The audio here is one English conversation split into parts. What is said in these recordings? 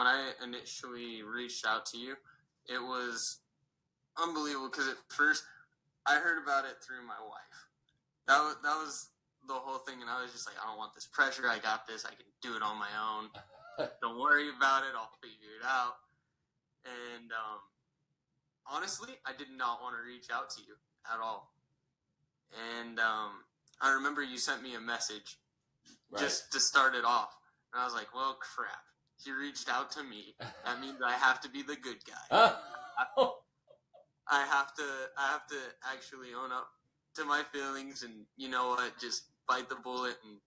I initially reached out to you, it was unbelievable because at first I heard about it through my wife. That was the whole thing, and I was just like, I don't want this pressure. I got this. I can do it on my own. Don't worry about it. I'll figure it out. And honestly, I did not want to reach out to you at all. And I remember you sent me a message just to start it off. And I was like, well, crap. He reached out to me. That means I have to be the good guy. I have to actually own up to my feelings and, you know what, just bite the bullet and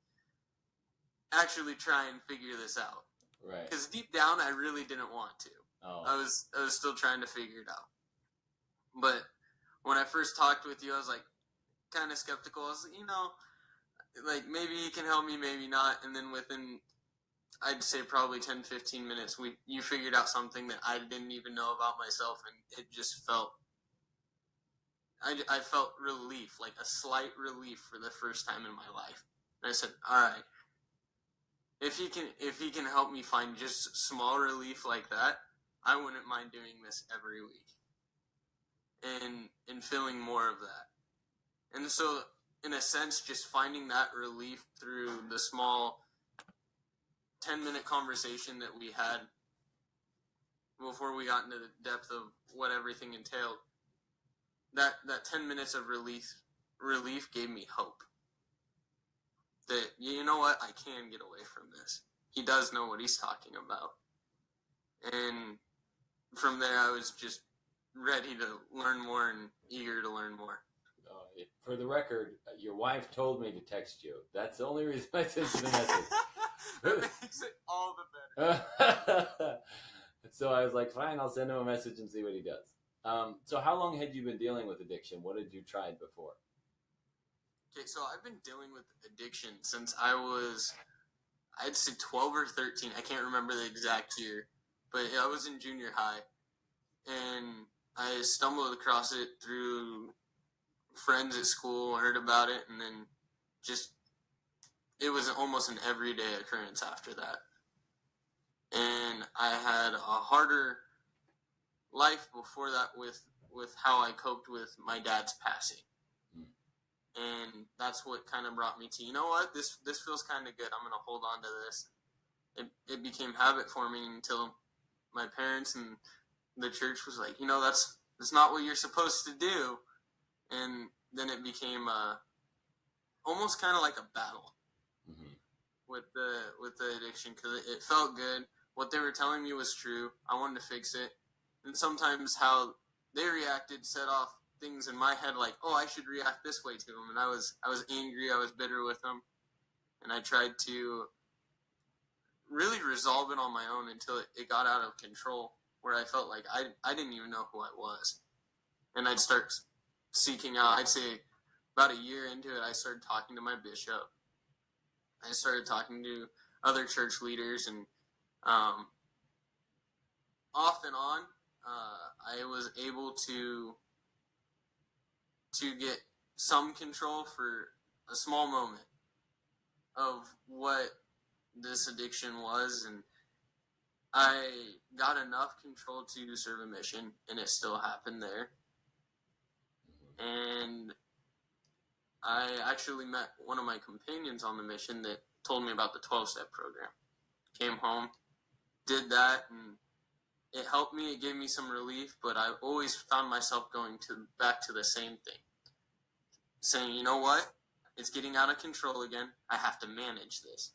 actually try and figure this out. Right. Because deep down, I really didn't want to. Oh. I was still trying to figure it out. But when I first talked with you, I was like kind of skeptical. I was like, you know, like maybe he can help me, maybe not. And then within, I'd say probably 10, 15 minutes, you figured out something that I didn't even know about myself, and it just felt, I felt relief, like a slight relief for the first time in my life. And I said, all right, if he can help me find just small relief like that, I wouldn't mind doing this every week and feeling more of that. And so, in a sense, just finding that relief through the small 10-minute conversation that we had before we got into the depth of what everything entailed, that 10 minutes of relief gave me hope. That, you know what, I can get away from this. He does know what he's talking about. And from there, I was just ready to learn more and eager to learn more. For the record, your wife told me to text you. That's the only reason I sent you the message. That makes it all the better. So I was like, fine, I'll send him a message and see what he does. So how long had you been dealing with addiction? What had you tried before? Okay, so I've been dealing with addiction since I was, I'd say 12 or 13. I can't remember the exact year, but I was in junior high, and I stumbled across it through friends at school, heard about it, and then just, it was almost an everyday occurrence after that. And I had a harder life before that with how I coped with my dad's passing. And that's what kind of brought me to, you know what, this feels kind of good. I'm going to hold on to this. It became habit forming until my parents and the church was like, you know, that's not what you're supposed to do. And then it became almost kind of like a battle with the addiction, because it felt good. What they were telling me was true. I wanted to fix it. And sometimes how they reacted set off things in my head like, oh, I should react this way to them. And I was angry. I was bitter with them. And I tried to really resolve it on my own until it got out of control, where I felt like I didn't even know who I was. And I'd start seeking out. I'd say about a year into it, I started talking to my bishop. I started talking to other church leaders, and off and on, I was able to get some control for a small moment of what this addiction was, and I got enough control to serve a mission, and it still happened there. And I actually met one of my companions on the mission that told me about the 12-step program. Came home, did that, and it helped me. It gave me some relief, but I always found myself going back to the same thing. Saying, you know what? It's getting out of control again. I have to manage this.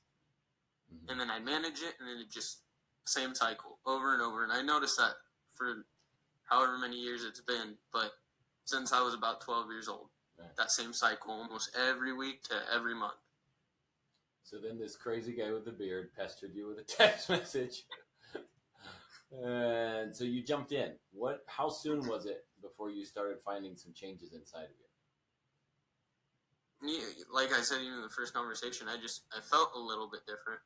And then I manage it, and then it just, same cycle, over and over. And I noticed that for however many years it's been, but since I was about 12 years old. Right. That same cycle almost every week to every month. So then this crazy guy with the beard pestered you with a text message. And so you jumped in. How soon was it before you started finding some changes inside of you? Yeah, like I said, even in the first conversation, I felt a little bit different.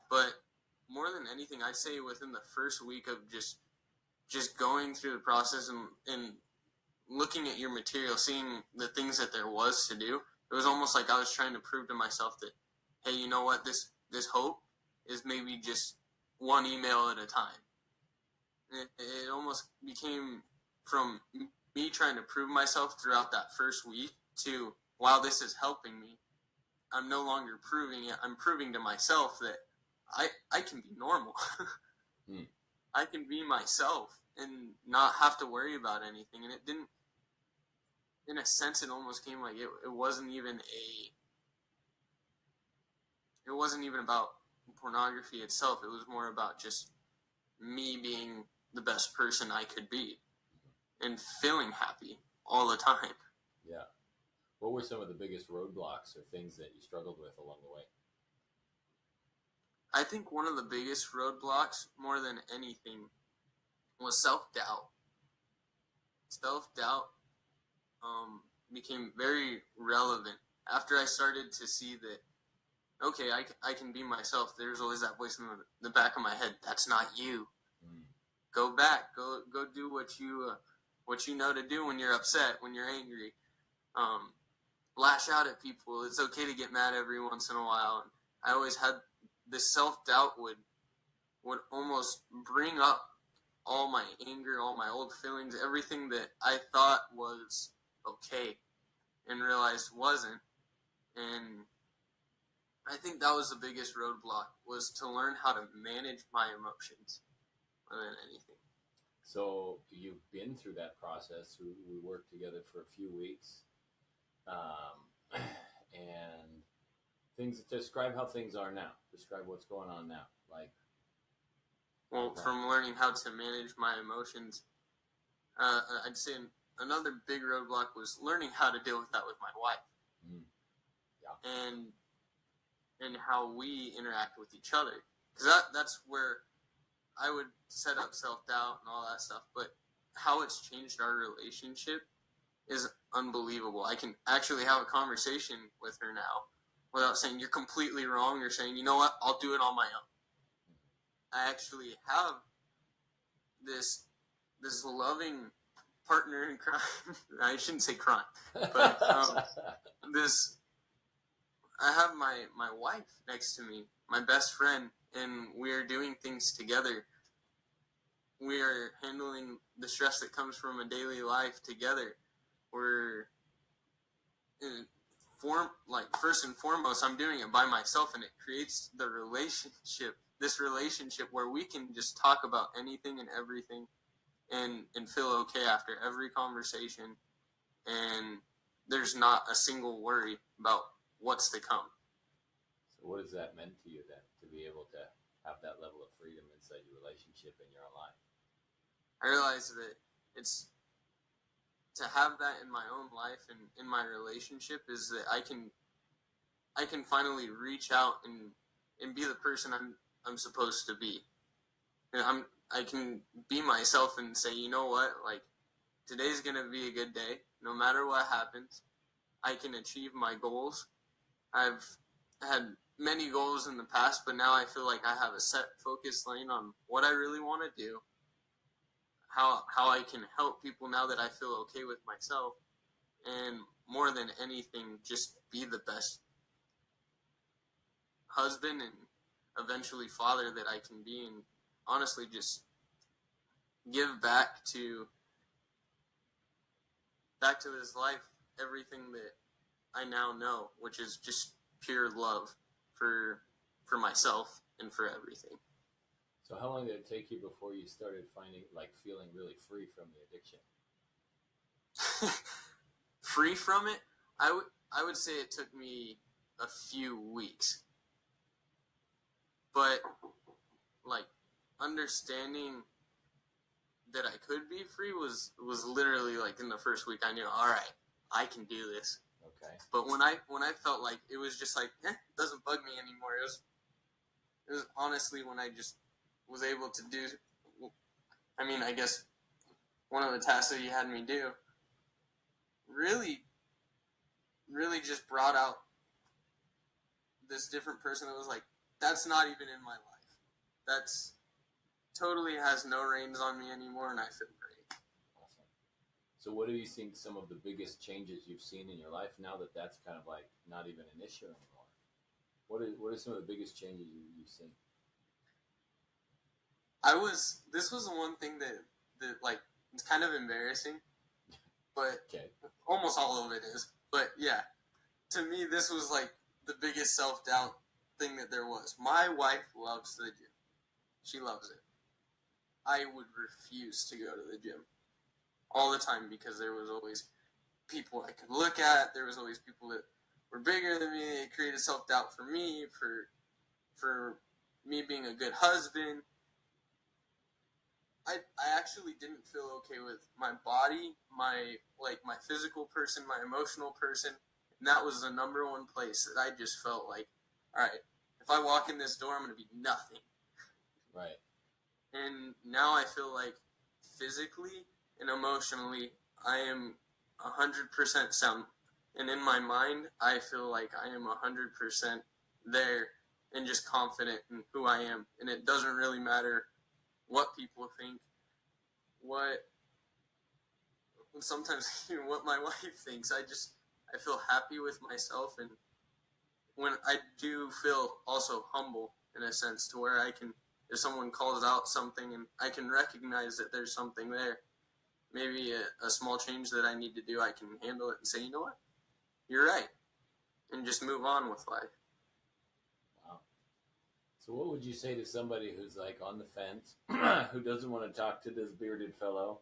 But more than anything, I'd say within the first week of just going through the process and looking at your material, seeing the things that there was to do, it was almost like I was trying to prove to myself that, hey, you know what, this hope is maybe just one email at a time. It almost became from me trying to prove myself throughout that first week to, while this is helping me, I'm no longer proving it. I'm proving to myself that I can be normal. I can be myself and not have to worry about anything. And it didn't, in a sense, it almost came like it wasn't even about pornography itself. It was more about just me being the best person I could be and feeling happy all the time. Yeah. What were some of the biggest roadblocks or things that you struggled with along the way? I think one of the biggest roadblocks, more than anything, was self-doubt. Self-doubt became very relevant after I started to see that, okay, I can be myself. There's always that voice in the back of my head, that's not you. Go back. Go do what you know to do when you're upset, when you're angry. Lash out at people. It's okay to get mad every once in a while. And I always had this self-doubt would almost bring up all my anger, all my old feelings, everything that I thought was okay and realized wasn't. And I think that was the biggest roadblock, was to learn how to manage my emotions more than anything. So you've been through that process. We worked together for a few weeks, and things. Describe how things are now. Describe what's going on now. Well, from learning how to manage my emotions, I'd say another big roadblock was learning how to deal with that with my wife. Yeah. And how we interact with each other, because that's where I would set up self-doubt and all that stuff, but how it's changed our relationship is unbelievable. I can actually have a conversation with her now without saying you're completely wrong, or saying, you know what, I'll do it on my own. I actually have this loving partner in crime. I shouldn't say crime, but I have my wife next to me, my best friend, and we are doing things together. We are handling the stress that comes from a daily life together. We're first and foremost, I'm doing it by myself, and it creates this relationship where we can just talk about anything and everything and feel okay after every conversation, and there's not a single worry about what's to come. So what has that meant to you then, to be able to have that level of freedom inside your relationship and your own life? I realize that it's to have that in my own life and in my relationship is that I can finally reach out and be the person I'm supposed to be. And I can be myself and say, you know what, like, today's gonna be a good day, no matter what happens. I can achieve my goals. I've had many goals in the past, but now I feel like I have a set focus lane on what I really want to do, how I can help people now that I feel okay with myself, and more than anything, just be the best husband and eventually father that I can be, and honestly just give back to this life everything that I now know, which is just pure love for myself and for everything. So how long did it take you before you started feeling really free from the addiction? Free from it? I would say it took me a few weeks. But understanding that I could be free was literally in the first week. I knew, all right, I can do this. Okay. But when I felt like it was just it doesn't bug me anymore. It was honestly when I just was able to do. I mean, I guess one of the tasks that he had me do really just brought out this different person that was like, that's not even in my life. That's totally has no reins on me anymore, and I feel great. Awesome. So what do you think some of the biggest changes you've seen in your life now that that's kind of not even an issue anymore? What are some of the biggest changes you've seen? This was the one thing that like, it's kind of embarrassing, but Okay. almost all of it is. But yeah, to me, this was like the biggest self-doubt thing that there was. My wife loves the gym. She loves it. I would refuse to go to the gym all the time because there was always people I could look at. There was always people that were bigger than me. It created self-doubt for me, for me being a good husband. I actually didn't feel okay with my body, my physical person, my emotional person. And that was the number one place that I just felt like, all right, if I walk in this door, I'm going to be nothing. Right. And now I feel like physically and emotionally, I am 100% sound. And in my mind, I feel like I am 100% there and just confident in who I am. And it doesn't really matter what people think, sometimes even what my wife thinks. I feel happy with myself, and when I do feel also humble in a sense to where I can, if someone calls out something and I can recognize that there's something there, maybe a small change that I need to do, I can handle it and say, you know what, you're right, and just move on with life. Wow. So what would you say to somebody who's like on the fence, who doesn't want to talk to this bearded fellow,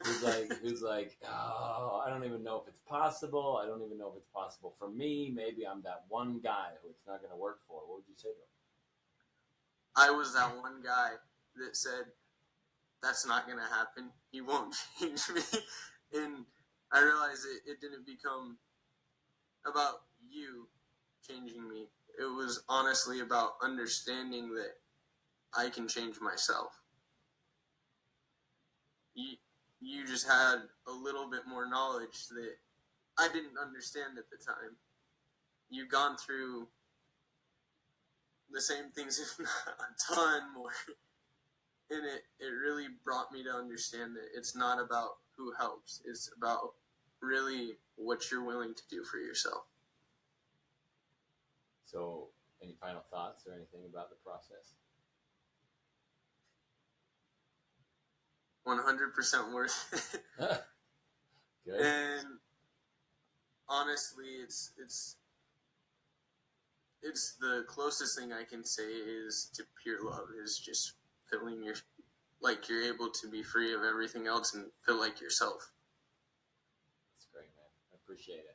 who's like, oh, I don't even know if it's possible. I don't even know if it's possible for me. Maybe I'm that one guy who it's not going to work for. What would you say to him? I was that one guy that said, that's not going to happen. You won't change me. And I realized it didn't become about you changing me. It was honestly about understanding that I can change myself. You just had a little bit more knowledge that I didn't understand at the time. You've gone through the same things, if not a ton more. And it really brought me to understand that it's not about who helps. It's about really what you're willing to do for yourself. So, any final thoughts or anything about the process? 100% worth it. Good. And honestly, it's the closest thing I can say is to pure love, is just feeling you're able to be free of everything else and feel like yourself. That's great, man. I appreciate it.